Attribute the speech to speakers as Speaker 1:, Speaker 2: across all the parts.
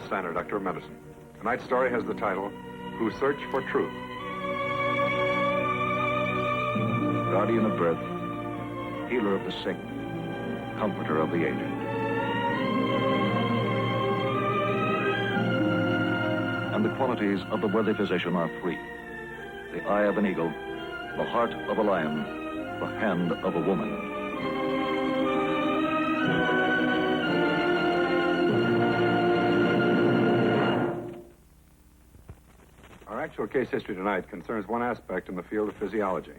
Speaker 1: Beaumont Steiner, Doctor of Medicine. Tonight's story has the title, Who Search for Truth.
Speaker 2: Guardian of birth, healer of the sick, comforter of the aged. And the qualities of the worthy physician are three: the eye of an eagle, the heart of a lion, the hand of a woman.
Speaker 1: Our actual case history tonight concerns one aspect in the field of physiology.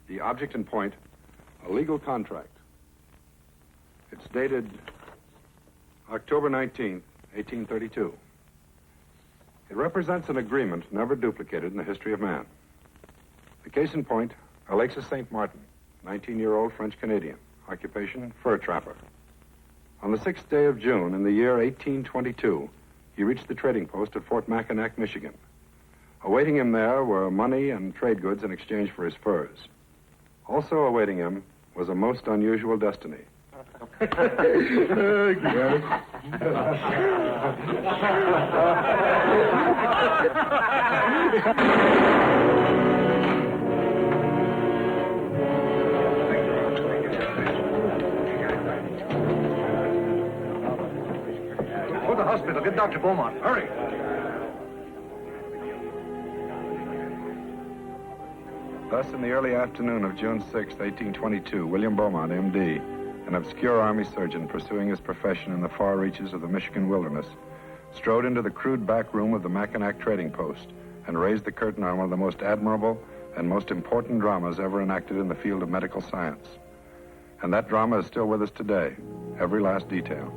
Speaker 1: The object in point, a legal contract. It's dated October 19th, 1832. It represents an agreement never duplicated in the history of man. The case in point, Alexis St. 19-year-old French-Canadian, occupation, fur trapper. On the 6th day of June in the year 1822, he reached the trading post at Fort Mackinac, Michigan. Awaiting him there were money and trade goods in exchange for his furs. Also awaiting him was a most unusual destiny.
Speaker 2: Go to the hospital. Get Dr. Beaumont. Hurry.
Speaker 1: Thus, in the early afternoon of June 6, 1822, William Beaumont, M.D., an obscure army surgeon pursuing his profession in the far reaches of the Michigan wilderness, strode into the crude back room of the Mackinac trading post and raised the curtain on one of the most admirable and most important dramas ever enacted in the field of medical science. And that drama is still with us today, every last detail,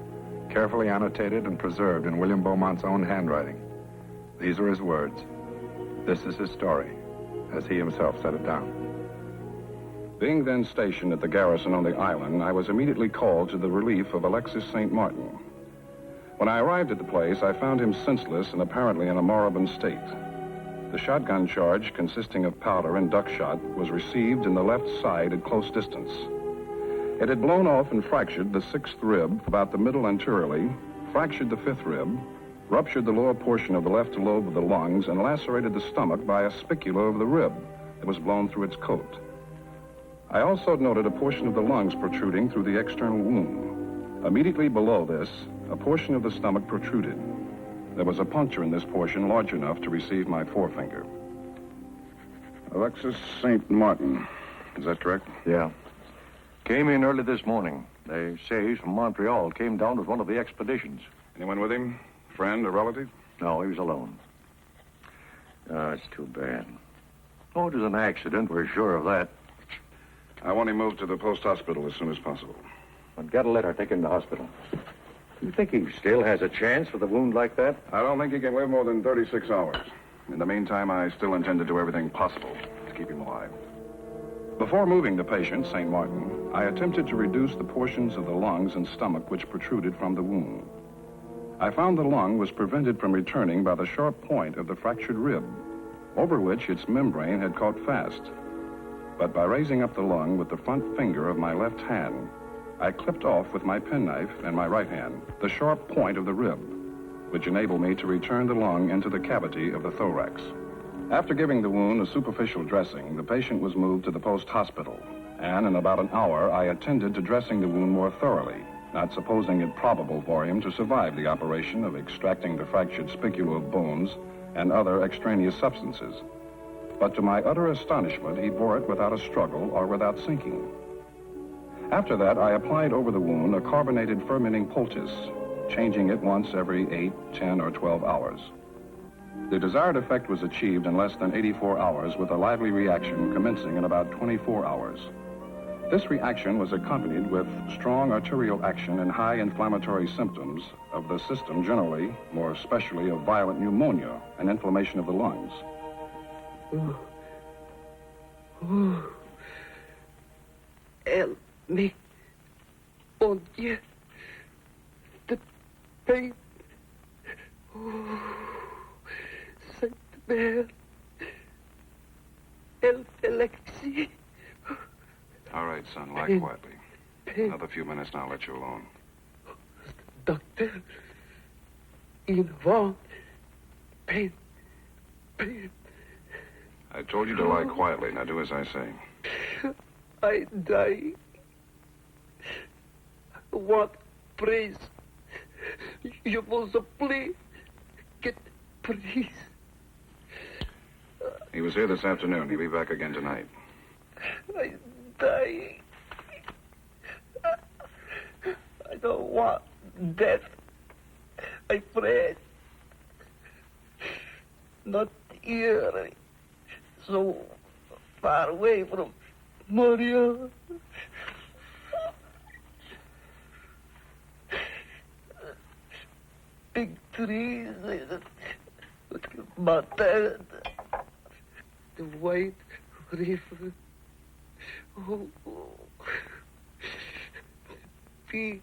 Speaker 1: carefully annotated and preserved in William Beaumont's own handwriting. These are his words. This is his story, as he himself set it down.
Speaker 3: Being then stationed at the garrison on the island, I was immediately called to the relief of Alexis St. When I arrived at the place, I found him senseless and apparently in a moribund state. The shotgun charge, consisting of powder and duck shot, was received in the left side at close distance. It had blown off and fractured the 6th rib about the middle anteriorly, fractured the 5th rib, ruptured the lower portion of the left lobe of the lungs, and lacerated the stomach by a spicula of the rib that was blown through its coat. I also noted a portion of the lungs protruding through the external wound. Immediately below this, a portion of the stomach protruded. There was a puncture in this portion large enough to receive my forefinger.
Speaker 4: Alexis St. Is that correct?
Speaker 2: Yeah. Came in early this morning. They say he's from Montreal. Came down with one of the expeditions.
Speaker 4: Anyone with him? Friend or relative?
Speaker 2: No, he was alone. Oh, it's too bad. Oh, it was an accident. We're sure of that.
Speaker 4: I want him moved to the post hospital as soon as possible.
Speaker 2: But get a letter. Take him to the hospital. You think he still has a chance with a wound like that?
Speaker 4: I don't think he can live more than 36 hours. In the meantime, I still intend to do everything possible to keep him alive.
Speaker 3: Before moving the patient, St. I attempted to reduce the portions of the lungs and stomach which protruded from the wound. I found the lung was prevented from returning by the sharp point of the fractured rib, over which its membrane had caught fast. But by raising up the lung with the front finger of my left hand, I clipped off with my penknife and my right hand the sharp point of the rib, which enabled me to return the lung into the cavity of the thorax. After giving the wound a superficial dressing, the patient was moved to the post hospital, and in about an hour I attended to dressing the wound more thoroughly, not supposing it probable for him to survive the operation of extracting the fractured spicula of bones and other extraneous substances. But to my utter astonishment, he bore it without a struggle or without sinking. After that, I applied over the wound a carbonated fermenting poultice, changing it once every 8, 10, or 12 hours. The desired effect was achieved in less than 84 hours with a lively reaction commencing in about 24 hours. This reaction was accompanied with strong arterial action and high inflammatory symptoms of the system generally, more especially of violent pneumonia and inflammation of the lungs.
Speaker 5: Elle me, mon Dieu, the pain. Sainte Mère, Alexis.
Speaker 4: All right, son, lie quietly. Another few minutes and I'll let you alone.
Speaker 5: Doctor, in one. Pain.
Speaker 4: I told you to lie quietly. Now do as I say.
Speaker 5: I die. What praise? You must please get praise.
Speaker 4: He was here this afternoon. He'll be back again tonight.
Speaker 5: I die. I don't want death. I pray. Not here. So far away from Maria. Big trees. Mountain. The white river. Oh. Big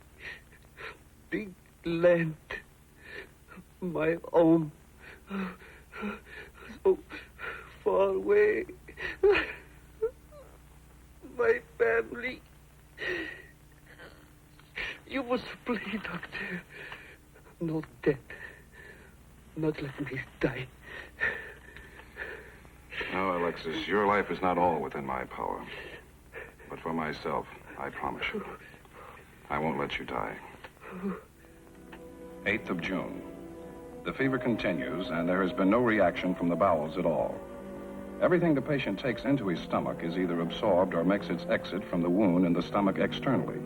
Speaker 5: land. My own. So far away. My family. You must play, doctor. Not dead. Not let me die.
Speaker 4: No, Alexis, your life is not all within my power. But for myself, I promise you, I won't let you die.
Speaker 3: 8th of June. The fever continues, and there has been no reaction from the bowels at all. Everything the patient takes into his stomach is either absorbed or makes its exit from the wound in the stomach externally.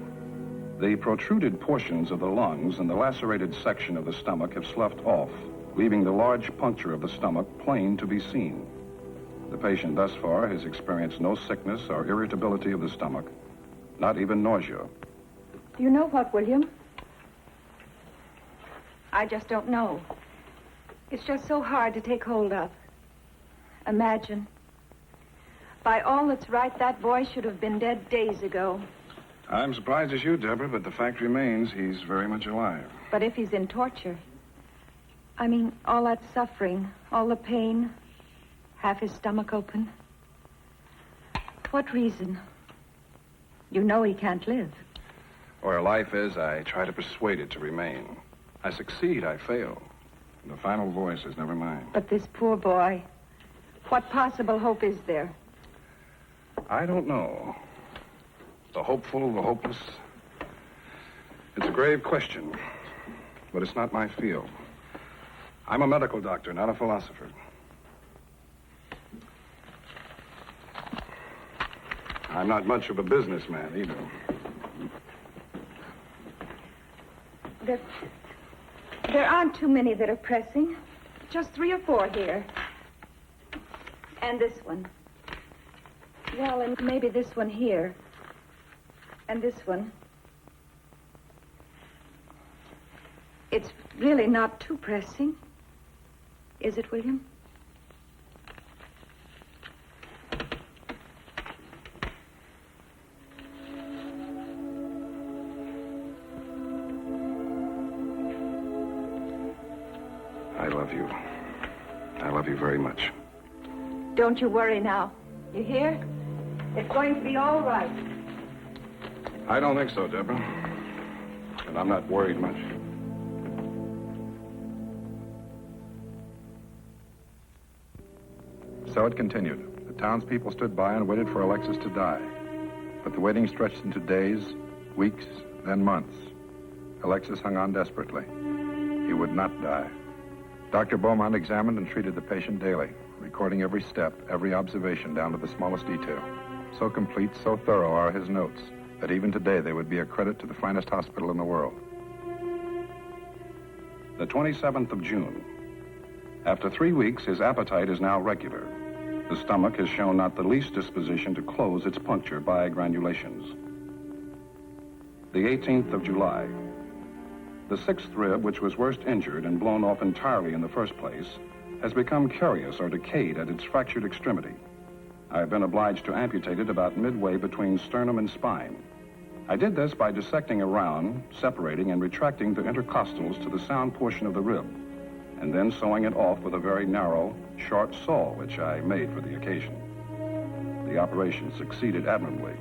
Speaker 3: The protruded portions of the lungs and the lacerated section of the stomach have sloughed off, leaving the large puncture of the stomach plain to be seen. The patient thus far has experienced no sickness or irritability of the stomach, not even nausea.
Speaker 6: You know what, William? I just don't know. It's just so hard to take hold of. Imagine. By all that's right, that boy should have been dead days ago.
Speaker 3: I'm surprised as you, Deborah, but the fact remains he's very much alive.
Speaker 6: But if he's in torture, I mean, all that suffering, all the pain, half his stomach open. What reason? You know he can't live.
Speaker 3: Where life is, I try to persuade it to remain. I succeed, I fail. The final voice is never mine.
Speaker 6: But this poor boy, what possible hope is there?
Speaker 3: I don't know. The hopeful, the hopeless. It's a grave question, but it's not my field. I'm a medical doctor, not a philosopher. I'm not much of a businessman, either.
Speaker 6: There aren't too many that are pressing. Just 3 or 4 here. And this one. Well, and maybe this one here. And this one. It's really not too pressing. Is it, William?
Speaker 3: I love you. I love you very much.
Speaker 6: Don't you worry now. You hear? It's going to be all right.
Speaker 3: I don't think so, Deborah. And I'm not worried much.
Speaker 1: So it continued. The townspeople stood by and waited for Alexis to die. But the waiting stretched into days, weeks, then months. Alexis hung on desperately. He would not die. Dr. Beaumont examined and treated the patient daily, recording every step, every observation down to the smallest detail. So complete, so thorough are his notes, that even today they would be a credit to the finest hospital in the world.
Speaker 3: The 27th of June. After 3 weeks, his appetite is now regular. The stomach has shown not the least disposition to close its puncture by granulations. The 18th of July. The 6th rib, which was worst injured and blown off entirely in the first place, has become carious or decayed at its fractured extremity. I have been obliged to amputate it about midway between sternum and spine. I did this by dissecting around, separating and retracting the intercostals to the sound portion of the rib, and then sewing it off with a very narrow, short saw, which I made for the occasion. The operation succeeded admirably.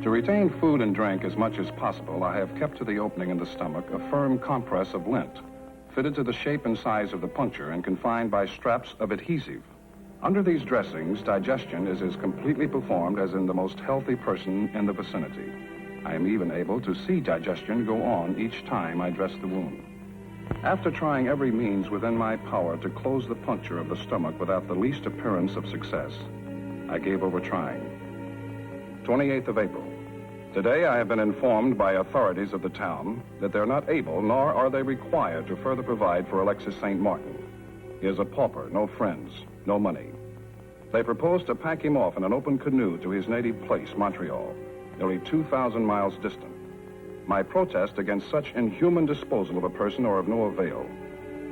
Speaker 3: To retain food and drink as much as possible, I have kept to the opening in the stomach a firm compress of lint, fitted to the shape and size of the puncture and confined by straps of adhesive. Under these dressings, digestion is as completely performed as in the most healthy person in the vicinity. I am even able to see digestion go on each time I dress the wound. After trying every means within my power to close the puncture of the stomach without the least appearance of success, I gave over trying. 28th of April. Today I have been informed by authorities of the town that they're not able, nor are they required, to further provide for Alexis St. Martin. He is a pauper, no friends, no money. They propose to pack him off in an open canoe to his native place, Montreal, nearly 2,000 miles distant. My protest against such inhuman disposal of a person are of no avail,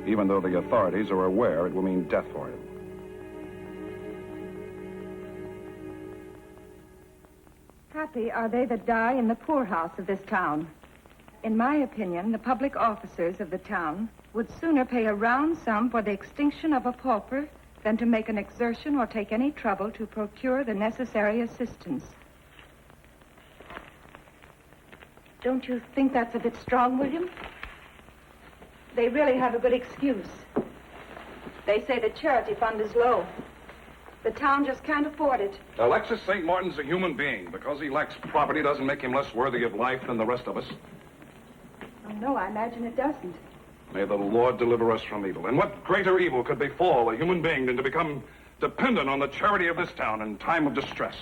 Speaker 3: even though the authorities are aware it will mean death for him.
Speaker 6: Happy are they that die in the poorhouse of this town. In my opinion, the public officers of the town would sooner pay a round sum for the extinction of a pauper than to make an exertion or take any trouble to procure the necessary assistance. Don't you think that's a bit strong, William? They really have a good excuse. They say the charity fund is low. The town just can't afford it.
Speaker 3: Alexis St. Martin's a human being. Because he lacks property doesn't make him less worthy of life than the rest of us.
Speaker 6: Oh, no, I imagine it doesn't.
Speaker 3: May the Lord deliver us from evil. And what greater evil could befall a human being than to become dependent on the charity of this town in time of distress?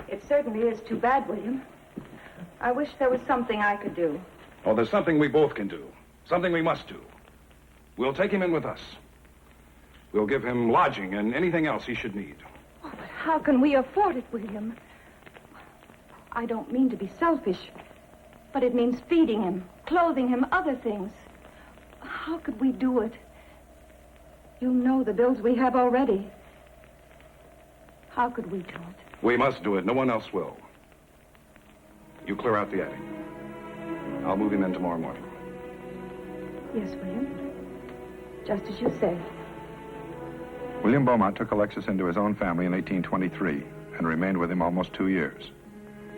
Speaker 6: It certainly is too bad, William. I wish there was something I could do.
Speaker 3: Oh, there's something we both can do. Something we must do. We'll take him in with us. We'll give him lodging and anything else he should need.
Speaker 6: Oh, but how can we afford it, William? I don't mean to be selfish, but it means feeding him, clothing him, other things. How could we do it? You know the bills we have already. How could we do it?
Speaker 3: We must do it. No one else will. You clear out the attic. I'll move him in tomorrow morning.
Speaker 6: Yes, William. Just as you say.
Speaker 1: William Beaumont took Alexis into his own family in 1823 and remained with him almost 2 years.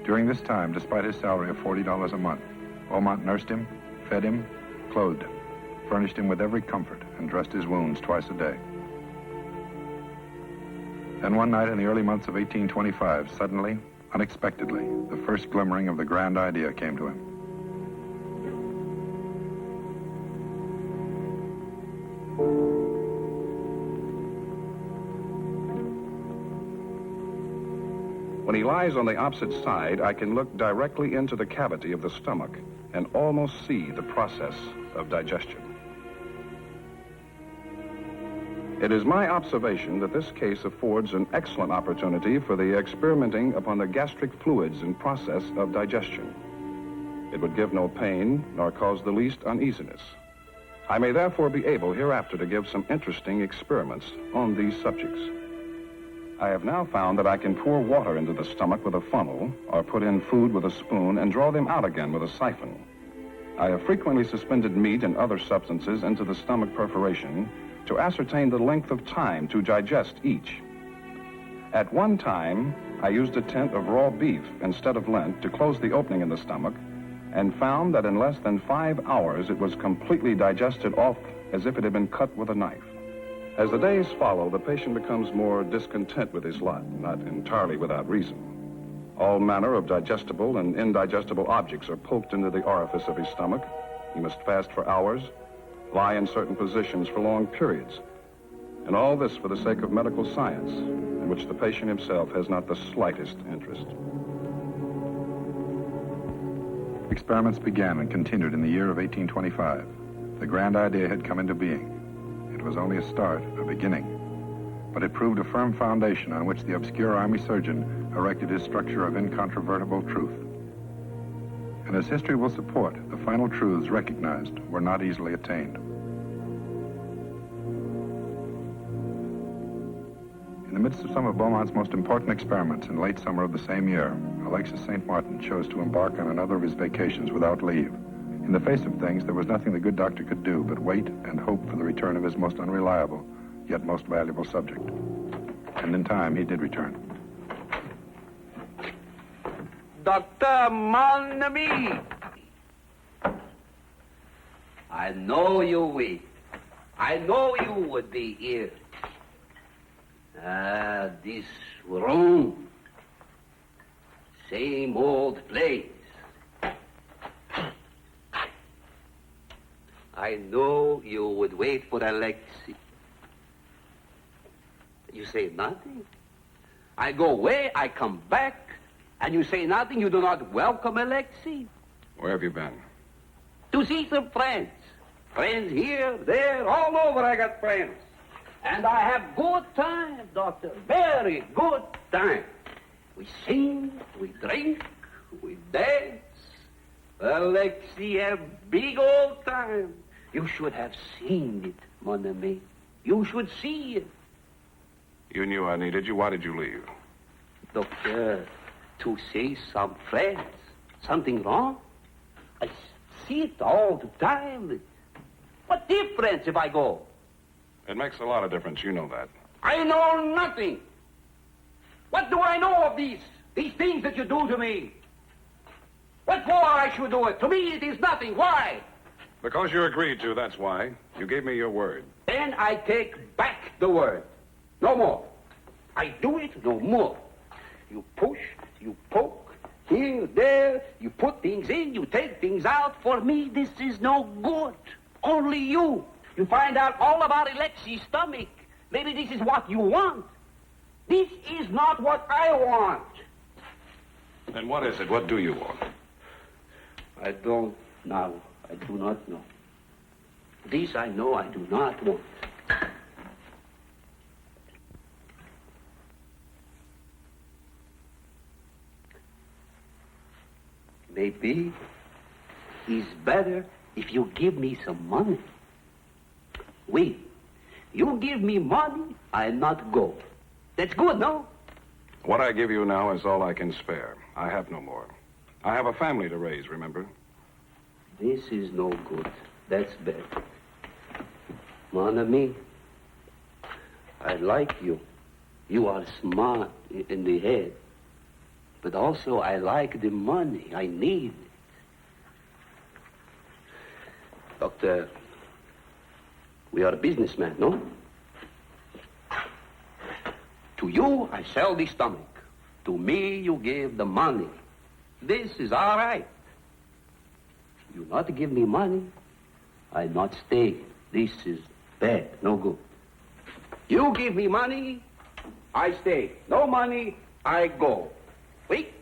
Speaker 1: During this time, despite his salary of $40 a month, Beaumont nursed him, fed him, clothed him, furnished him with every comfort, and dressed his wounds twice a day. Then one night in the early months of 1825, suddenly, unexpectedly, the first glimmering of the grand idea came to him.
Speaker 3: When he lies on the opposite side, I can look directly into the cavity of the stomach and almost see the process of digestion. It is my observation that this case affords an excellent opportunity for the experimenting upon the gastric fluids and process of digestion. It would give no pain nor cause the least uneasiness. I may therefore be able hereafter to give some interesting experiments on these subjects. I have now found that I can pour water into the stomach with a funnel or put in food with a spoon and draw them out again with a siphon. I have frequently suspended meat and other substances into the stomach perforation to ascertain the length of time to digest each. At one time, I used a tint of raw beef instead of lint to close the opening in the stomach and found that in less than 5 hours it was completely digested off as if it had been cut with a knife. As the days follow, the patient becomes more discontent with his lot, not entirely without reason. All manner of digestible and indigestible objects are poked into the orifice of his stomach. He must fast for hours, lie in certain positions for long periods, and all this for the sake of medical science, in which the patient himself has not the slightest interest.
Speaker 1: Experiments began and continued in the year of 1825. The grand idea had come into being. It was only a start, a beginning, but it proved a firm foundation on which the obscure army surgeon erected his structure of incontrovertible truth. And as history will support, the final truths recognized were not easily attained. In the midst of some of Beaumont's most important experiments in late summer of the same year, Alexis St. Martin chose to embark on another of his vacations without leave. In the face of things, there was nothing the good doctor could do but wait and hope for the return of his most unreliable, yet most valuable subject. And in time, he did return.
Speaker 5: Doctor, mon ami. I know you will. I know you would be here. This room. Same old place. I know you would wait for Alexis. You say nothing. I go away, I come back, and you say nothing. You do not welcome Alexis.
Speaker 4: Where have you been?
Speaker 5: To see some friends. Friends here, there, all over I got friends. And I have good time, doctor. Very good time. We sing, we drink, we dance. Alexis have big old time. You should have seen it, mon ami. You should see it.
Speaker 4: You knew I needed you. Why did you leave?
Speaker 5: Doctor, to see some friends. Something wrong? I see it all the time. What difference if I go?
Speaker 4: It makes a lot of difference. You know that.
Speaker 5: I know nothing. What do I know of these things that you do to me? What for I should do it? To me it is nothing. Why?
Speaker 4: Because you agreed to, that's why. You gave me your word.
Speaker 5: Then I take back the word. No more. I do it no more. You push, you poke, here, there, you put things in, you take things out. For me, this is no good. Only you. You find out all about Alexis' stomach. Maybe this is what you want. This is not what I want.
Speaker 4: Then what is it? What do you want?
Speaker 5: I don't know. I do not know. This I know I do not want. Maybe it's better if you give me some money. Oui. You give me money, I'll not go. That's good, no?
Speaker 4: What I give you now is all I can spare. I have no more. I have a family to raise, remember?
Speaker 5: This is no good. That's bad. Mon ami, I like you. You are smart in the head. But also I like the money. I need it. Doctor, we are businessmen, no? To you, I sell the stomach. To me, you give the money. This is all right. You not give me money, I not stay. This is bad, no good. You give me money, I stay. No money, I go. Wait.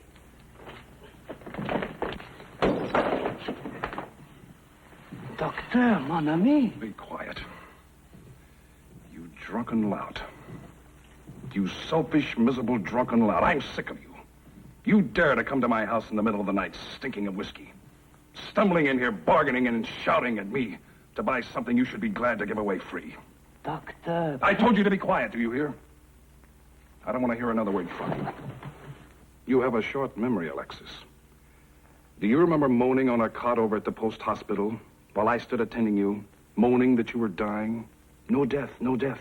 Speaker 5: Doctor, mon ami.
Speaker 3: Be quiet. You drunken lout. You selfish, miserable drunken lout. I'm sick of you. You dare to come to my house in the middle of the night stinking of whiskey. Stumbling in here, bargaining and shouting at me to buy something you should be glad to give away free.
Speaker 5: Doctor.
Speaker 3: I told you to be quiet, do you hear? I don't want to hear another word from you. You have a short memory, Alexis. Do you remember moaning on a cot over at the post hospital while I stood attending you, moaning that you were dying? No death, no death.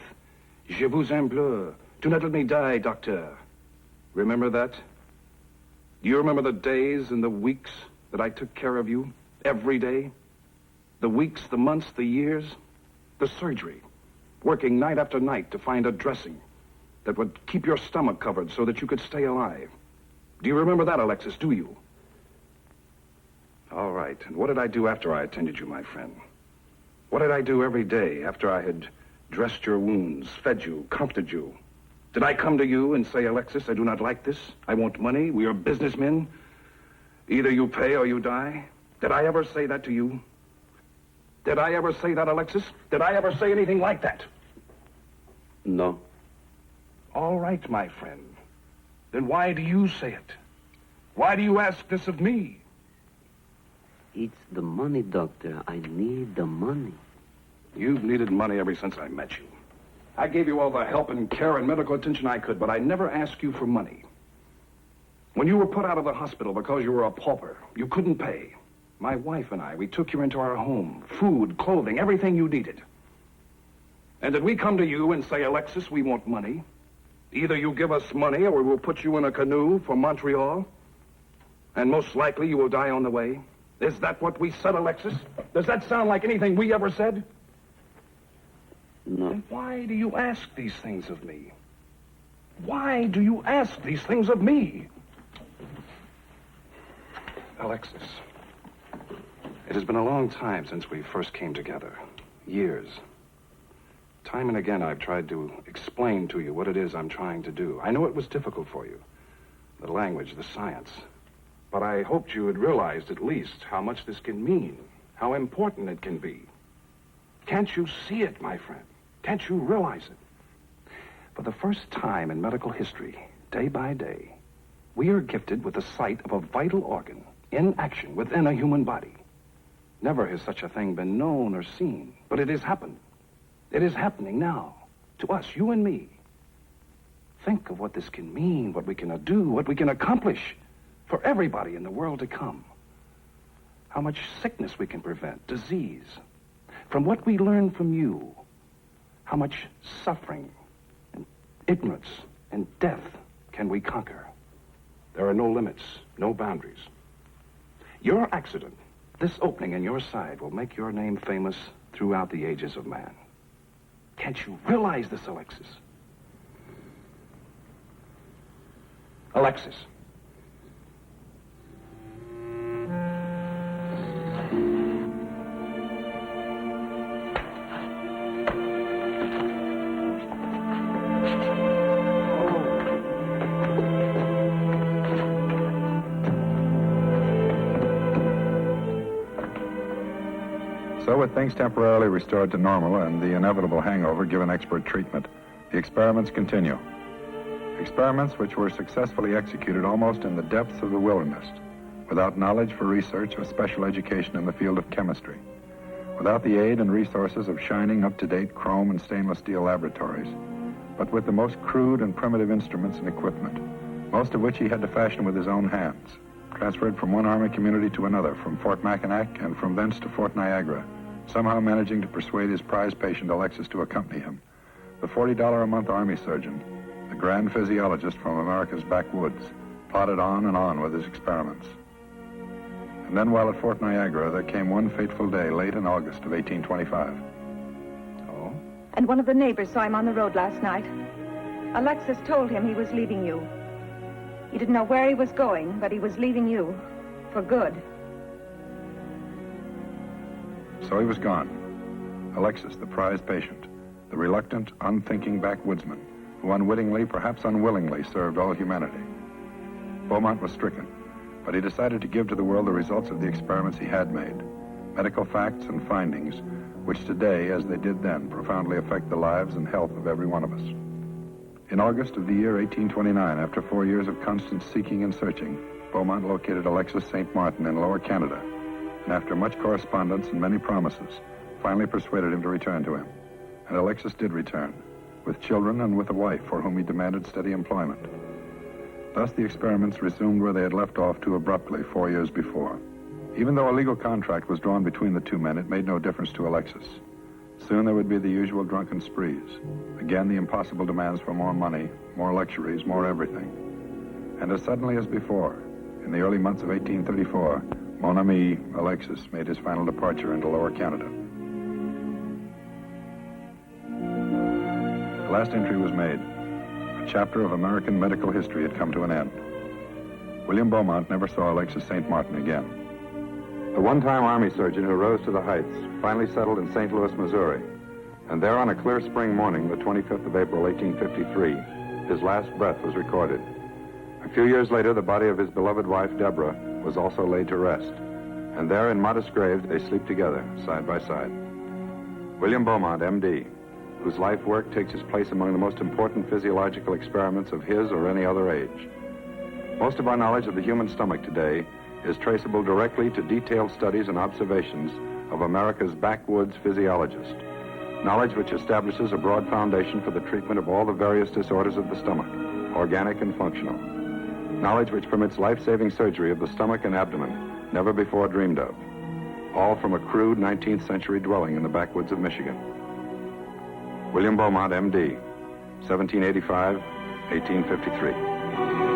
Speaker 3: Je vous implore, do not let me die, doctor. Remember that? Do you remember the days and the weeks that I took care of you every day? The weeks, the months, the years, the surgery, working night after night to find a dressing that would keep your stomach covered so that you could stay alive. Do you remember that, Alexis, do you? All right, and what did I do after I attended you, my friend? What did I do every day after I had dressed your wounds, fed you, comforted you? Did I come to you and say, Alexis, I do not like this. I want money. We are businessmen. Either you pay or you die. Did I ever say that to you? Did I ever say that, Alexis? Did I ever say anything like that?
Speaker 5: No.
Speaker 3: All right, my friend. Then why do you say it? Why do you ask this of me?
Speaker 5: It's the money, doctor. I need the money.
Speaker 3: You've needed money ever since I met you. I gave you all the help and care and medical attention I could, but I never asked you for money. When you were put out of the hospital because you were a pauper, you couldn't pay. My wife and I, we took you into our home. Food, clothing, everything you needed. And did we come to you and say, Alexis, we want money? Either you give us money or we will put you in a canoe for Montreal? And most likely you will die on the way. Is that what we said, Alexis? Does that sound like anything we ever said?
Speaker 5: No.
Speaker 3: Then why do you ask these things of me? Why do you ask these things of me? Alexis, it has been a long time since we first came together. Years. Time and again I've tried to explain to you what it is I'm trying to do. I know it was difficult for you. The language, the science. But I hoped you had realized at least how much this can mean, how important it can be. Can't you see it, my friend? Can't you realize it? For the first time in medical history, day by day, we are gifted with the sight of a vital organ in action within a human body. Never has such a thing been known or seen, but it has happened. It is happening now, to us, you and me. Think of what this can mean, what we can do, what we can accomplish for everybody in the world to come. How much sickness we can prevent, disease. From what we learn from you, how much suffering and ignorance and death can we conquer? There are no limits, no boundaries. Your accident, this opening in your side, will make your name famous throughout the ages of man. Can't you realize this, Alexis? Alexis.
Speaker 1: So with things temporarily restored to normal and the inevitable hangover given expert treatment, the experiments continue. Experiments which were successfully executed almost in the depths of the wilderness, without knowledge for research or special education in the field of chemistry, without the aid and resources of shining, up-to-date chrome and stainless steel laboratories, but with the most crude and primitive instruments and equipment, most of which he had to fashion with his own hands, transferred from one Army community to another, from Fort Mackinac and from thence to Fort Niagara, somehow managing to persuade his prize patient Alexis to accompany him. The $40 a month Army surgeon, the grand physiologist from America's backwoods, plodded on and on with his experiments. And then while at Fort Niagara, there came one fateful day late in August of 1825. Oh?
Speaker 6: And one of the neighbors saw him on the road last night. Alexis told him he was leaving you. He didn't know where he was going, but he was leaving you for good.
Speaker 1: So he was gone. Alexis, the prize patient, the reluctant, unthinking backwoodsman, who unwittingly, perhaps unwillingly, served all humanity. Beaumont was stricken, but he decided to give to the world the results of the experiments he had made, medical facts and findings, which today, as they did then, profoundly affect the lives and health of every one of us. In August of the year 1829, after 4 years of constant seeking and searching, Beaumont located Alexis St. Martin in Lower Canada, and after much correspondence and many promises, finally persuaded him to return to him. And Alexis did return, with children and with a wife for whom he demanded steady employment. Thus the experiments resumed where they had left off too abruptly 4 years before. Even though a legal contract was drawn between the two men, it made no difference to Alexis. Soon there would be the usual drunken sprees. Again, the impossible demands for more money, more luxuries, more everything. And as suddenly as before, in the early months of 1834, mon ami, Alexis, made his final departure into Lower Canada. The last entry was made. A chapter of American medical history had come to an end. William Beaumont never saw Alexis St. Martin again. The one-time Army surgeon who rose to the heights finally settled in St. Louis, Missouri. And there on a clear spring morning, the 25th of April, 1853, his last breath was recorded. A few years later, the body of his beloved wife, Deborah, was also laid to rest. And there in modest graves, they sleep together, side by side. William Beaumont, M.D., whose life work takes his place among the most important physiological experiments of his or any other age. Most of our knowledge of the human stomach today is traceable directly to detailed studies and observations of America's backwoods physiologist, knowledge which establishes a broad foundation for the treatment of all the various disorders of the stomach, organic and functional, knowledge which permits life-saving surgery of the stomach and abdomen, never before dreamed of, all from a crude 19th century dwelling in the backwoods of Michigan. William Beaumont, M.D., 1785, 1853.